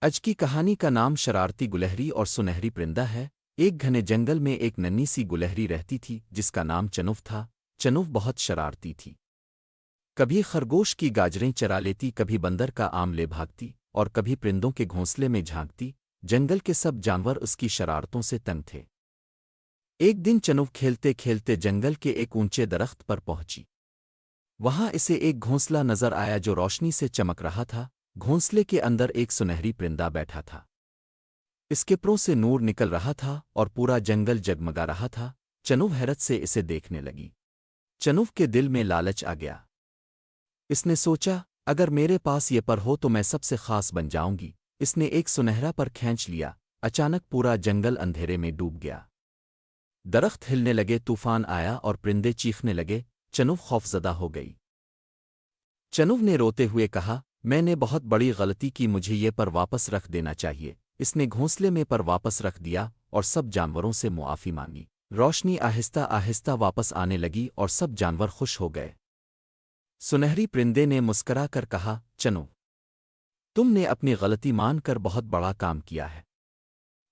आज की कहानी का नाम शरारती गुलहरी और सुनहरी परिंदा है। एक घने जंगल में एक नन्ही सी गुलहरी रहती थी जिसका नाम चनुव था। चनुव बहुत शरारती थी। कभी खरगोश की गाजरें चरा लेती, कभी बंदर का आम ले भागती और कभी परिंदों के घोंसले में झांकती। जंगल के सब जानवर उसकी शरारतों से तंग थे। एक दिन चनुव खेलते खेलते जंगल के एक ऊंचे दरख्त पर पहुंची। वहां इसे एक घोंसला नजर आया जो रोशनी से चमक रहा था। घोंसले के अंदर एक सुनहरी परिंदा बैठा था। इसके परों से नूर निकल रहा था और पूरा जंगल जगमगा रहा था। चनुव हैरत से इसे देखने लगी। चनुव के दिल में लालच आ गया। इसने सोचा, अगर मेरे पास ये पर हो तो मैं सबसे खास बन जाऊंगी। इसने एक सुनहरा पर खींच लिया। अचानक पूरा जंगल अंधेरे में डूब गया। दरख्त हिलने लगे, तूफान आया और परिंदे चीखने लगे। चनुव खौफजदा हो गई। चनुव ने रोते हुए कहा, मैंने बहुत बड़ी गलती की, मुझे ये पर वापस रख देना चाहिए। इसने घोंसले में पर वापस रख दिया और सब जानवरों से मुआफ़ी मांगी। रोशनी आहिस्ता आहिस्ता वापस आने लगी और सब जानवर खुश हो गए। सुनहरी परिंदे ने मुस्करा कर कहा, चनुव, तुमने अपनी गलती मानकर बहुत बड़ा काम किया है।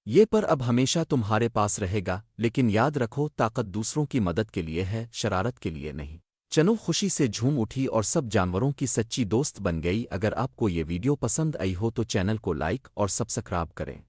ये पर अब हमेशा तुम्हारे पास रहेगा, लेकिन याद रखो, ताकत दूसरों की मदद के लिए है, शरारत के लिए नहीं। चनुव खुशी से झूम उठी और सब जानवरों की सच्ची दोस्त बन गई। अगर आपको ये वीडियो पसंद आई हो तो चैनल को लाइक और सब्सक्राइब करें।